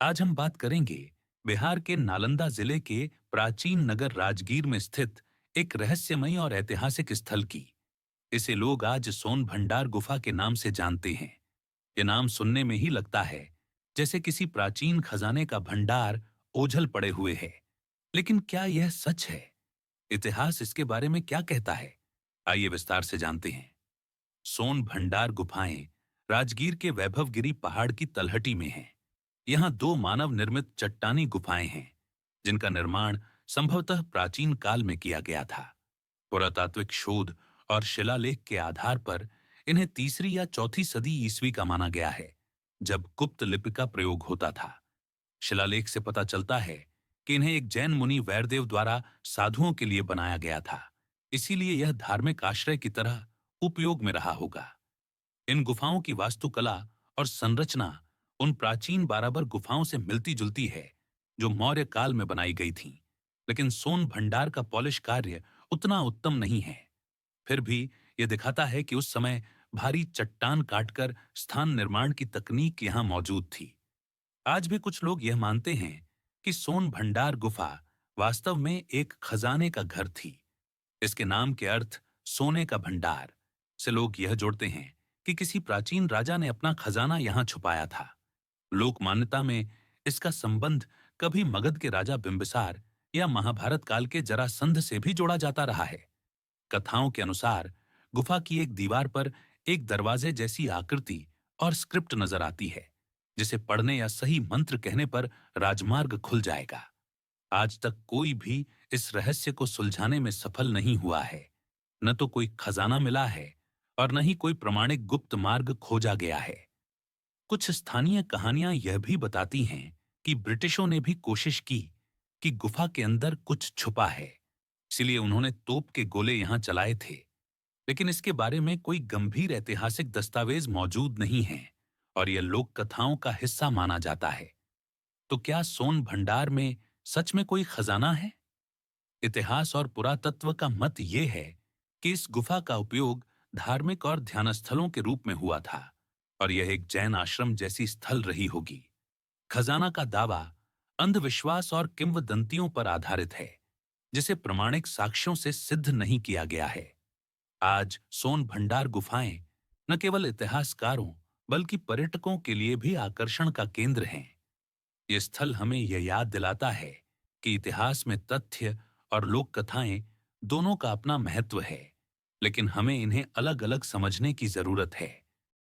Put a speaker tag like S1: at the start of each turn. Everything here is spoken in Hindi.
S1: आज हम बात करेंगे बिहार के नालंदा जिले के प्राचीन नगर राजगीर में स्थित एक रहस्यमयी और ऐतिहासिक स्थल की। इसे लोग आज सोन भंडार गुफा के नाम से जानते हैं। यह नाम सुनने में ही लगता है जैसे किसी प्राचीन खजाने का भंडार ओझल पड़े हुए है। लेकिन क्या यह सच है? इतिहास इसके बारे में क्या कहता है? आइए विस्तार से जानते हैं। सोन भंडार गुफाएं राजगीर के वैभवगिरी पहाड़ की तलहटी में हैं। यहाँ दो मानव निर्मित चट्टानी गुफाएं हैं जिनका निर्माण संभवतः प्राचीन काल में किया गया था। पुरातात्विक शोध और शिलालेख के आधार पर इन्हें तीसरी या चौथी सदी ईस्वी का माना गया है, जब गुप्त लिपि का प्रयोग होता था। शिलालेख से पता चलता है कि इन्हें एक जैन मुनि वैरदेव द्वारा साधुओं के लिए बनाया गया था, इसीलिए यह धार्मिक आश्रय की तरह उपयोग में रहा होगा। इन गुफाओं की वास्तुकला और संरचना उन प्राचीन बाराबर गुफाओं से मिलती जुलती है जो मौर्य काल में बनाई गई थीं, लेकिन सोन भंडार का पॉलिश कार्य उतना उत्तम नहीं है। फिर भी यह दिखाता है कि उस समय भारी चट्टान काटकर स्थान निर्माण की तकनीक यहां मौजूद थी। आज भी कुछ लोग यह मानते हैं कि सोन भंडार गुफा वास्तव में एक खजाने का घर थी। इसके नाम के अर्थ सोने का भंडार से लोग यह जोड़ते हैं कि किसी प्राचीन राजा ने अपना खजाना यहां छुपाया था। लोक मान्यता में इसका संबंध कभी मगध के राजा बिंबिसार या महाभारत काल के जरासंध से भी जोड़ा जाता रहा है। कथाओं के अनुसार गुफा की एक दीवार पर एक दरवाजे जैसी आकृति और स्क्रिप्ट नजर आती है, जिसे पढ़ने या सही मंत्र कहने पर राजमार्ग खुल जाएगा। आज तक कोई भी इस रहस्य को सुलझाने में सफल नहीं हुआ है। न तो कोई खजाना मिला है और न ही कोई प्रमाणिक गुप्त मार्ग खोजा गया है। कुछ स्थानीय कहानियां यह भी बताती हैं कि ब्रिटिशों ने भी कोशिश की कि गुफा के अंदर कुछ छुपा है, इसलिए उन्होंने तोप के गोले यहां चलाए थे। लेकिन इसके बारे में कोई गंभीर ऐतिहासिक दस्तावेज मौजूद नहीं है और यह लोक कथाओं का हिस्सा माना जाता है। तो क्या सोन भंडार में सच में कोई खजाना है? इतिहास और पुरातत्व का मत ये है कि इस गुफा का उपयोग धार्मिक और ध्यान स्थलों के रूप में हुआ था और यह एक जैन आश्रम जैसी स्थल रही होगी। खजाना का दावा अंधविश्वास और किंवदंतियों पर आधारित है, जिसे प्रमाणिक साक्ष्यों से सिद्ध नहीं किया गया है। आज सोन भंडार गुफाएं न केवल इतिहासकारों बल्कि पर्यटकों के लिए भी आकर्षण का केंद्र हैं। ये स्थल हमें यह याद दिलाता है कि इतिहास में तथ्य और लोक कथाएं दोनों का अपना महत्व है, लेकिन हमें इन्हें अलग अलग समझने की जरूरत है।